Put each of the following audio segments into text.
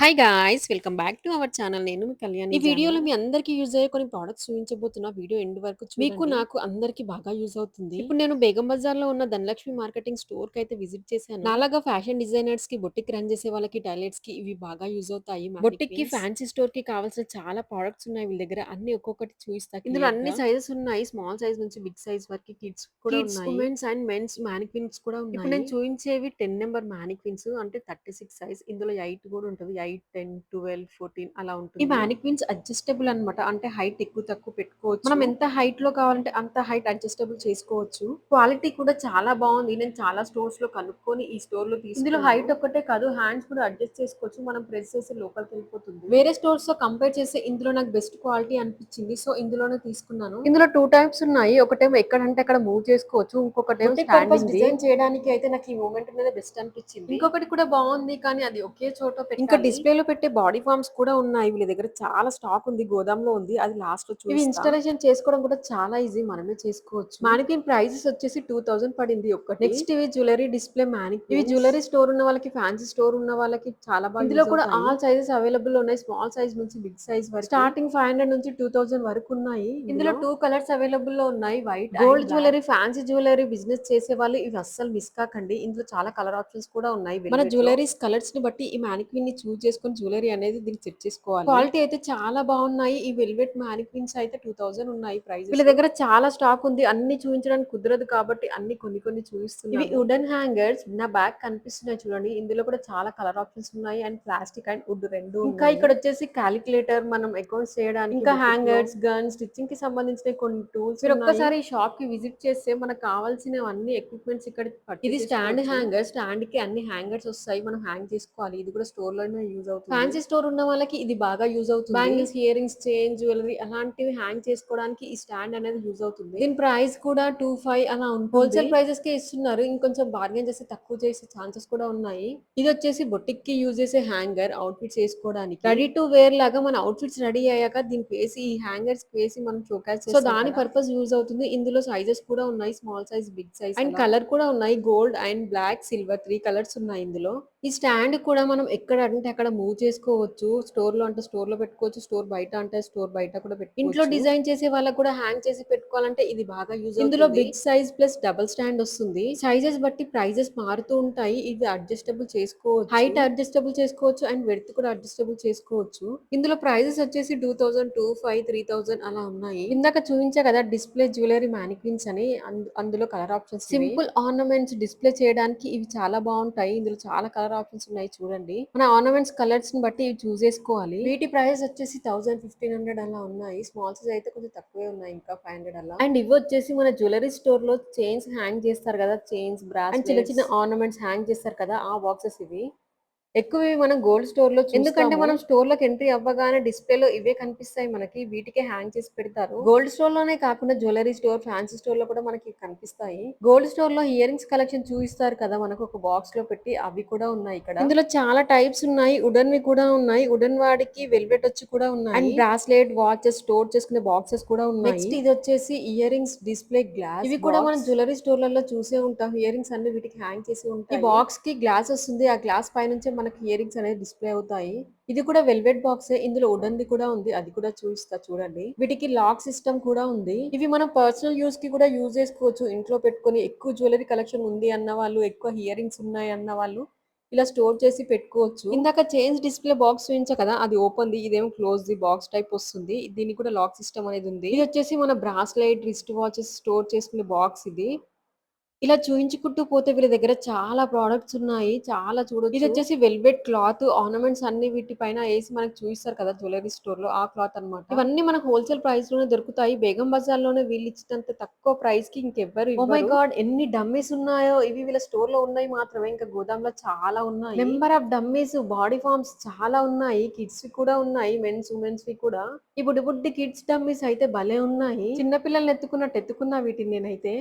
Hi guys! Welcome back to our channel. నేను మీ కళ్యాణి ఈ వీడియోలో జాను. మీ అందరికీ యూజ్ అయ్యే కొన్ని ప్రొడక్ట్స్ చూపించబోతున్నా. వీడియో ఎండ్ వరకు చూడండి. మీకు, నాకు అందరికి బాగా యూజ్ అవుతుంది. ఇప్పుడు నేను బేగం బజార్‌లో ఉన్న ధనలక్ష్మి మార్కెటింగ్ స్టోర్‌కైతే విజిట్ చేశాను. నాలాగా ఫ్యాషన్ డిజైనర్స్‌కి, బొటిక్ రన్ చేసే వాళ్ళకి, టైలర్స్‌కి ఇవి బాగా యూజ్ అవుతాయి. బొటిక్‌కి, ఫ్యాన్సీ స్టోర్‌కి కావాల్సిన చాలా ప్రొడక్ట్స్ ఉన్నాయి వీళ్ళ దగ్గర. అన్నీ ఒక్కొక్కటి చూయిస్తా ఇందులో అన్ని సైజెస్ ఉన్నాయి. స్మాల్ సైజ్ నుంచి బిగ్ సైజ్ వరకి కిడ్స్ కూడా ఉన్నాయి. ఉమెన్స్ అండ్ మెన్స్ మానిక్విన్స్ కూడా ఉన్నాయి. ఇప్పుడు నేను చూయించేవి 10 నంబర్ మానిక్విన్స్ అంటే 36 సైజ్. ఇందులో 8 కూడా ఉంటది. 8, 10, 12, 14 అలా ఉంటుంది. ఈ మానిక్విన్స్ అడ్జస్టబుల్ అన్నమాట. అంటే హైట్ ఎక్కువ తక్కువ పెట్టుకోవచ్చు. మనం ఎంత హైట్‌లో కావాలంటే అంత హైట్ అడ్జస్టబుల్ చేసుకోవచ్చు. క్వాలిటీ కూడా చాలా బావుంది. నేను చాలా స్టోర్స్‌లో కనుక్కొని ఈ స్టోర్‌లో తీసుకున్నాను. ఇందులో హైట్ ఒక్కటే కాదు హ్యాండ్స్ కూడా అడ్జస్ట్ చేసుకోవచ్చు. మనం ప్రెస్ చేస్తే లోపలికెళ్ళిపోతుంది. వేరే స్టోర్స్‌తో కంపేర్ చేస్తే ఇందులో నాకు బెస్ట్ క్వాలిటీ అనిపించింది. సో, ఇందులోనే తీసుకున్నాను. ఇందులో 2 టైప్స్ ఉన్నాయి. ఒకటేమో ఎక్కడంటే అక్కడ మూవ్ చేసుకోవచ్చు. ఇంకొకటేమో స్టాండింగ్‌ది. డిజైన్ చేయడానికి అయితే నాకు ఈ మూవ్‌మెంట్ అనేది బెస్ట్ అనిపించింది. ఇంకొకటి కూడా బావుంది. కానీ అది ఒకే చోట పెట్టాలి. ఇంకా డిస్‌ప్లేలో పెట్టే బాడీ ఫార్మ్స్ కూడా ఉన్నాయి. వీళ్ళ దగ్గర చాలా స్టాక్ ఉంది. గోదాంలో ఉంది. అది లాస్ట్‌లో చూపిస్తా. ఇవి ఇన్‌స్టాలేషన్ చేసుకోవడం కూడా చాలా ఈజీ. మనమే చేసుకోవచ్చు. మానిక్విన్ ప్రైజెస్ వచ్చేసి 2000 పడింది ఒక్కటి. నెక్స్ట్ ఇవి జ్యువెలరీ డిస్‌ప్లే మానిక్విన్స్. ఇవి జ్యువెలరీ స్టోర్ ఉన్న వాళ్ళకి, ఫ్యాన్సీ స్టోర్ ఉన్న వాళ్ళకి చాలా బాగా ఇందులో కూడా ఆల్ సైజెస్ అవైలబుల్ ఉన్నాయి. స్మాల్ సైజ్ నుంచి బిగ్ సైజ్ వరకు. స్టార్టింగ్ 500 నుంచి 2000 వరకు ఉన్నాయి. ఇందులో 2 కలర్స్ అవైలబుల్ లో ఉన్నాయి. White gold jewellery, fancy jewellery business చేసే వాళ్ళు ఇవి అస్సలు మిస్ కాకండి. ఇందులో చాలా కలర్ ఆప్షన్స్ కూడా ఉన్నాయి. మన జ్యువెలరీస్ కలర్స్ ని బట్టి ఈ మానిక్విన్ ని చూస్ చేసుకొని జ్యువెలరీ అనేది దీనికి సెట్ చేసుకోవాలి. క్వాలిటీ అయితే చాలా బాగున్నాయి. ఈ వెల్వెట్ మానిక్విన్స్ అయితే 2000 ఉన్నాయి ప్రైజెస్. వీళ్ళ దగ్గర చాలా స్టాక్ ఉంది. అన్ని చూపించడానికి కుదరదు కాబట్టి అన్ని కొన్ని కొన్ని చూపిస్తున్నాను. ఇవి వుడెన్ హ్యాంగర్స్ నా బ్యాగ్ కనిపిస్తున్నాయి చూడండి. ఇందులో కూడా చాలా కలర్ ఆప్షన్స్ ఉన్నాయి అండ్ ప్లాస్టిక్ అండ్ వుడ్ రెండు ఇంకా ఇక్కడ వచ్చేసి క్యాలిక్యులేటర్ మనం అకౌంట్స్ చేయడానికి ఇంకా హ్యాంగర్స్, గన్, స్టిచ్చింగ్ కి సంబంధించిన కొన్ని టూల్స్ మీరు ఒక్కసారి ఈ షాప్ కి విజిట్ చేస్తే మనకు కావాల్సినవన్నీ ఎక్విప్మెంట్స్ ఇక్కడ ఇది స్టాండ్ హ్యాంగర్. స్టాండ్ కి అన్ని హ్యాంగర్స్ వస్తాయి. మనం హ్యాంగ్ చేసుకోవాలి. ఇది కూడా స్టోర్ లోనే యూజ్ అవుతుంది. ఫ్యాన్సీ స్టోర్ ఉన్న వాళ్ళకి ఇది బాగా యూజ్ అవుతుంది. Bangles, ear rings, chain, jewellery అలాంటివి హ్యాంగ్ చేసుకోవడానికి ఈ స్టాండ్ అనేది యూజ్ అవుతుంది. దీని ప్రైస్ కూడా 25 అలా ఉంటుంది. హోల్సేల్ ప్రైజెస్ కే ఇస్తున్నారు. ఇంకొంచెం బార్గెన్ చేస్తే తక్కువ చేసే ఛాన్సెస్ కూడా ఉన్నాయి. ఇది వచ్చేసి బొటిక్ కి యూజ్ చేసే హ్యాంగర్ అవుట్ఫిట్స్ వేసుకోవడానికి. రెడీ టు వేర్ లాగా మన అవుట్ఫిట్స్ రెడీ అయ్యాక దీనికి వేసి ఈ హ్యాంగర్స్ వేసి మనం షోకేస్ చేస్తాం. సో దాని పర్పస్ యూజ్ అవుతుంది. ఇందులో సైజెస్ కూడా ఉన్నాయి. Small size, big size and colour కూడా ఉన్నాయి. Gold and black, silver 3 colours ఉన్నాయి ఇందులో. ఈ స్టాండ్ కూడా మనం ఎక్కడ అంటే అక్కడ మూవ్ చేసుకోవచ్చు. స్టోర్ లో అంటే స్టోర్ లో పెట్టుకోవచ్చు. స్టోర్ బయట అంటే స్టోర్ బయట కూడా పెట్టుకోవచ్చు. ఇంట్లో డిజైన్ చేసే వాళ్ళకి కూడా హ్యాంగ్ చేసి పెట్టుకోవాలంటే ఇది బాగా యూజ్ అవుతుంది. ఇందులో big size plus double stand వస్తుంది. సైజెస్ బట్టి ప్రైజెస్ మారుతూ ఉంటాయి. ఇది అడ్జస్టబుల్ చేసుకోవచ్చు. హైట్ అడ్జస్టబుల్ చేసుకోవచ్చు అండ్ వెడ్త్ కూడా అడ్జస్టబుల్ చేసుకోవచ్చు. ఇందులో ప్రైజెస్ వచ్చేసి 2000, 2500, 3000 అలా ఉన్నాయి. ఇందాక చూపించా కదా డిస్ప్లే జ్యువెలరీ మానిక్విన్స్ అని అందులో colour options simple ornaments display చేయడానికి ఇవి చాలా బాగుంటాయి. ఇందులో చాలా కలర్ ఆప్షన్స్ ఉన్నాయి చూడండి. మన ఆర్నమెంట్స్ కలర్స్ ని బట్టి ఇవి చూస్ చేసుకోవాలి. వీటి ప్రైస్ వచ్చేసి 1000, 1500 అలా ఉన్నాయి. స్మాల్ సైజ్ అయితే కొంచెం తక్కువే ఉన్నాయి. ఇంకా 500 అలా. అండ్ ఇవి వచ్చేసి మన జ్యువెలరీ స్టోర్ లో చైన్స్ హ్యాంగ్ చేస్తారు కదా, చైన్స్, బ్రాస్ అండ్ చిన్న చిన్న ఆర్నమెంట్స్ హ్యాంగ్ చేస్తారు కదా, ఆ బాక్సెస్ ఇవి. ఎక్కువ ఇవి మనం గోల్డ్ స్టోర్‌లో చూస్తాము. ఎందుకంటే మనం స్టోర్‌లోకి ఎంట్రీ అవ్వగానే డిస్‌ప్లేలో ఇవే కనిపిస్తాయి మనకి. వీటికే హ్యాంగ్ చేసి పెడతారు. గోల్డ్ స్టోర్‌లోనే కాకుండా జ్యువెలరీ స్టోర్, ఫ్యాన్సీ స్టోర్‌లో కూడా మనకి కనిపిస్తాయి. గోల్డ్ స్టోర్‌లో ఇయర్ రింగ్స్ కలెక్షన్ చూయిస్తారు కదా మనకు ఒక బాక్స్‌లో పెట్టి, అవి కూడా ఉన్నాయి ఇక్కడ. ఇందులో చాలా టైప్స్ ఉన్నాయి. వుడెన్‌వి కూడా ఉన్నాయి. వుడెన్ వాడికి వెల్వెట్ వచ్చి కూడా ఉన్నాయి. అండ్ బ్రాస్లెట్, వాచెస్ స్టోర్ చేసుకునే బాక్సెస్ కూడా ఉన్నాయి. నెక్స్ట్ ఇది వచ్చేసి ఇయర్ రింగ్స్ డిస్‌ప్లే గ్లాస్. ఇవి కూడా మనం జ్యువెలరీ స్టోర్‌లలో చూసే ఉంటాం. ఇయర్ రింగ్స్ అన్ని వీటికి హ్యాంగ్ చేసి ఉంటాయి. ఈ బాక్స్ కి గ్లాస్ వస్తుంది. ఆ గ్లాస్ పైనుంచే మనకి ఇయర్ రింగ్స్ అనేది డిస్‌ప్లే అవుతాయి. ఇది కూడా వెల్వెట్ బాక్సే. ఇందులో వుడెన్‌ది కూడా ఉంది. అది కూడా చూపిస్తా చూడండి. వీటికి లాక్ సిస్టమ్ కూడా ఉంది. ఇవి మనం పర్సనల్ యూజ్ కి కూడా యూజ్ చేసుకోవచ్చు. ఇంట్లో పెట్టుకొని ఎక్కువ జ్యువెలరీ కలెక్షన్ ఉంది అన్న వాళ్ళు, ఎక్కువ ఇయర్ రింగ్స్ ఉన్నాయి అన్న వాళ్ళు ఇలా స్టోర్ చేసి పెట్టుకోవచ్చు. ఇందాక చైన్స్ డిస్‌ప్లే బాక్స్ చూయించా కదా, అది ఓపెన్‌ది. ఇదేమో క్లోజ్‌ది బాక్స్ టైప్ వస్తుంది. దీనికి కూడా లాక్ సిస్టమ్ అనేది ఉంది. ఇది వచ్చేసి మన బ్రాస్లెట్, రిస్ట్ వాచెస్ స్టోర్ చేసుకునే బాక్స్ ఇది. ఇలా చూయించుకుంటూ పోతే వీళ్ళ దగ్గర చాలా ప్రొడక్ట్స్ ఉన్నాయి. చాలా చూడొచ్చు. ఇదొచ్చేసి వెల్వెట్ క్లాత్ ఆర్నమెంట్స్ అన్ని వీటి పైన ఏసి మనకు చూయిస్తారు కదా జ్యువెలరీ స్టోర్‌లో, ఆ క్లాత్ అన్నమాట. ఇవన్నీ మనకు హోల్‌సేల్ ప్రైస్‌లోనే దొరుకుతాయి. బేగం బజార్‌లోనే వీళ్ళిచ్చినంత తక్కువ ప్రైస్‌కి ఇంకెవ్వరు ఇవ్వరు. Oh my God! ఎన్ని డమ్మీస్ ఉన్నాయో. ఇవి వీళ్ళ స్టోర్‌లో ఉన్నాయి మాత్రమే. ఇంకా గోదాంలో చాలా ఉన్నాయి. Number of dummies, body forms చాలా ఉన్నాయి. కిడ్స్‌వి కూడా ఉన్నాయి. మెన్స్, ఉమెన్స్‌వి కూడా. ఈ బుడ్డి బుడ్డి కిడ్స్ డమ్మీస్ అయితే భలే ఉన్నాయి. చిన్న పిల్లల్ని ఎత్తుకున్నట్టు ఎత్తుకున్నా వీటిని నేనైతే.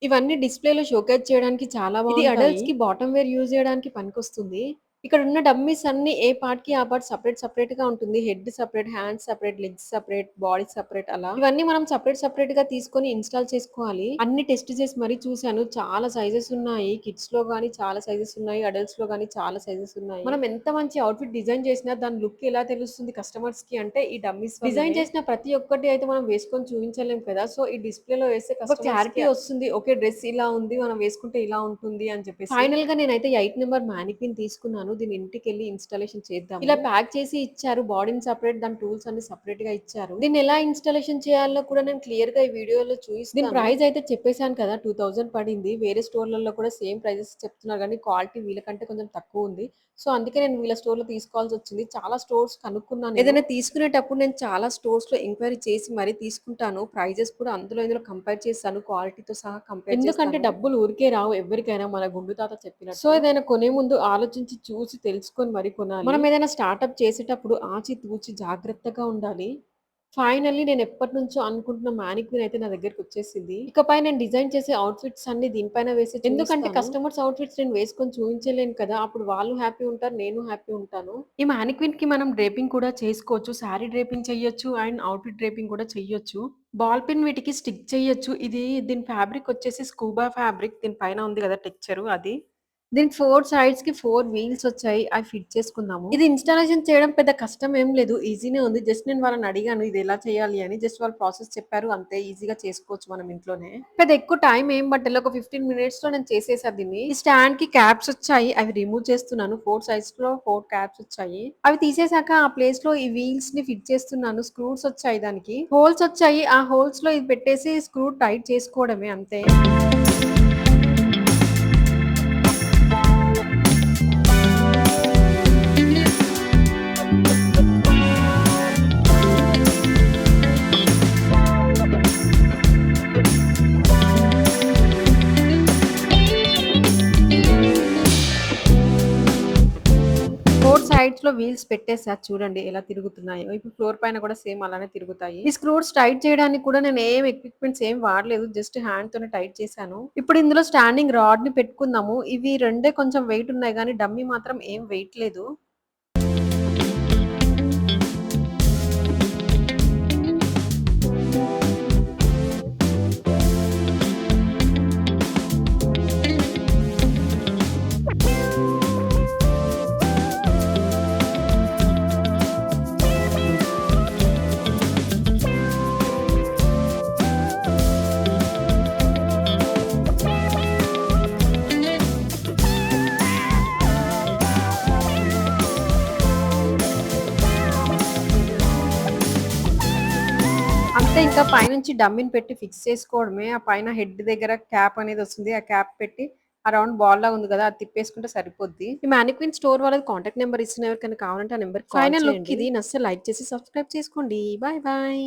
ఇవన్నీ డిస్‌ప్లేలో షోకేస్ చేయడానికి చాలా బాగుంటాయి. ఇది అడల్ట్స్‌కి బాటమ్ వేర్ యూజ్ చేయడానికి పనికొస్తుంది. ఇక్కడున్న డమ్మీస్ అన్నీ ఏ పార్ట్‌కి ఆ పార్ట్ సెపరేట్‌గా ఉంటుంది. Head separate, hands separate, legs separate, body separate అలా. ఇవన్నీ మనం సెపరేట్‌గా తీసుకొని ఇన్‌స్టాల్ చేసుకోవాలి. అన్ని టెస్ట్ చేసి మరీ చూసాను. చాలా సైజెస్ ఉన్నాయి. కిడ్స్‌లో గాని చాలా సైజెస్ ఉన్నాయి. అడల్ట్స్‌లో గాని చాలా సైజెస్ ఉన్నాయి. మనం ఎంత మంచి అవుట్‌ఫిట్ డిజైన్ చేసినా దాని లుక్ ఎలా తెలుస్తుంది కస్టమర్స్‌కి అంటే ఈ డమ్మీస్ వల్లనే. డిజైన్ చేసిన ప్రతి ఒక్కటి అయితే మనం వేసుకొని చూపించలేం కదా! సో, ఈ డిస్‌ప్లేలో వేస్తే కస్టమర్స్‌కి క్లారిటీ వస్తుంది. ఓకే. డ్రెస్ ఇలా ఉంది. మనం వేసుకుంటే ఇలా ఉంటుంది అని చెప్పేసి. ఫైనల్‌గా నేనైతే 8 నంబర్ మానిక్విన్ తీసుకున్నాను. దీన్ని ఇంటికెళ్ళి ఇన్‌స్టాలేషన్ చేద్దాము. ఇలా ప్యాక్ చేసి ఇచ్చారు. బాడీని సెపరేట్ దాని టూల్స్ అన్ని సెపరేట్‌గా ఇచ్చారు. దీన్ని ఎలా ఇన్‌స్టాలేషన్ చేయాలో కూడా నేను క్లియర్‌గా ఈ వీడియోలో చూయిస్తాను. దీని ప్రైస్ అయితే చెప్పేసాను కదా! 2000 పడింది. వేరే స్టోర్‌లలో కూడా సేమ్ ప్రైజెస్ చెప్తున్నారు గానీ క్వాలిటీ వీళ్ళకంటే కొంచెం తక్కువుంది. సో, అందుకే నేను వీళ్ళ స్టోర్‌లో తీసుకోవాల్సొచ్చింది. చాలా స్టోర్స్ కనుక్కున్నాను నేను. ఏదైనా తీసుకునేటప్పుడు నేను చాలా స్టోర్స్‌లో ఎంక్వైరీ చేసి మరీ తీసుకుంటాను. ప్రైజెస్ కూడా ఇందులో కంపేర్ చేస్తాను. క్వాలిటీతో సహా కంపేర్ ఎందుకంటే చేస్తాను. డబ్బులు ఊరికే రావు ఎవ్వరికైనా మన గుండు తాత చెప్పినట్టు. సో, ఏదైనా కొనే ముందు ఆలోచించి, చూసి, తెలుసుకొని మరి కొనాలి. మనం ఏదైనా స్టార్టప్ చేసేటప్పుడు ఆచితూచి జాగ్రత్తగా ఉండాలి. ఫైనల్లీ నేను ఎప్పటినుంచో అనుకుంటున్న మానిక్విన్ అయితే నా దగ్గరకొచ్చేసింది. ఇకపై నేను డిజైన్ చేసే అవుట్‌ఫిట్స్ అన్నీ దీనిపైన వేసి ఎందుకంటే కస్టమర్స్ అవుట్‌ఫిట్స్ నేను వేసుకొని చూయించలేను కదా! అప్పుడు వాళ్ళు హ్యాపీ ఉంటారు. నేను హ్యాపీ ఉంటాను. ఈ మానిక్విన్‌కి మనం డ్రేపింగ్ కూడా చేసుకోవచ్చు. శారీ డ్రేపింగ్ చెయ్యొచ్చు అండ్ అవుట్‌ఫిట్ డ్రేపింగ్ కూడా చెయ్యొచ్చు. బాల్ పిన్ వీటికి స్టిక్ చెయ్యొచ్చు. దీని ఫ్యాబ్రిక్ వచ్చేసి స్కూబా ఫ్యాబ్రిక్. దీని పైన ఉంది గదా! టెక్స్చరు అది. దీనికి 4 సైడ్స్‌కి 4 వీల్స్ వచ్చాయి. అవి ఫిట్ చేసుకుందాము. ఇది ఇన్‌స్టాలేషన్ చేయడం పెద్ద కష్టం ఏం లేదు. ఈజీనే ఉంది. జస్ట్ నేను వాళ్ళని అడిగాను ఇది ఎలా చేయాలి అని. జస్ట్ వాళ్ళు ప్రాసెస్ చెప్పారు. అంతే ఈజీగా చేసుకోవచ్చు మనం ఇంట్లోనే. పెద్ద ఎక్కువ టైం ఏం పట్టలే. ఒక 15 మినిట్స్‌లో నేను చేసేసా దీన్ని. ఈ స్టాండ్‌కి క్యాప్స్ వచ్చాయి. అవి రిమూవ్ చేస్తున్నాను. 4 సైడ్స్‌లో 4 క్యాప్స్ వచ్చాయి. అవి తీసేసాక ఆ ప్లేస్‌లో ఈ వీల్స్‌ని ఫిట్ చేస్తున్నాను. స్క్రూస్ వచ్చాయి దానికి. హోల్స్ వచ్చాయి. ఆ హోల్స్‌లో ఇది పెట్టేసి స్క్రూ టైట్ చేసుకోవడమే అంతే. సైడ్స్‌లో వీల్స్ పెట్టేసా చూడండి ఎలా తిరుగుతున్నాయో. ఇప్పుడు ఫ్లోర్ పైన కూడా సేమ్ అలానే తిరుగుతాయి. ఈ స్క్రూస్ టైట్ చేయడానికి కూడా నేను ఏం ఎక్విప్‌మెంట్స్ ఏం వాడలేదు. జస్ట్ హ్యాండ్‌తోనే టైట్ చేశాను. ఇప్పుడు ఇందులో స్టాండింగ్ రాడ్‌ని పెట్టుకుందాము. ఇవి రెండే కొంచెం వెయిట్ ఉన్నాయి గానీ డమ్మీ మాత్రం ఏం వెయిట్ లేదు. అంతే ఇంకా పైనుంచి డమ్మీని పెట్టి ఫిక్స్ చేసుకోవడమే. ఆ పైన హెడ్ దగ్గర క్యాప్ అనేదొస్తుంది. ఆ క్యాప్ పెట్టి ఆ రౌండ్ బాల్‌లాగా ఉంది గదా! అది తిప్పేసుకుంటే సరిపోద్ది. ఈ మానిక్విన్ స్టోర్ వాళ్ళది కాంటాక్ట్ నంబర్ ఇస్తున్నా ఎవరికైనా కావాలంటే ఆ నంబర్‌కి కాల్ చేయండి. ఫైనల్ లుక్ ఇది. నచ్చితే లైక్ చేసి సబ్స్క్రైబ్ చేసుకోండి. Bye bye.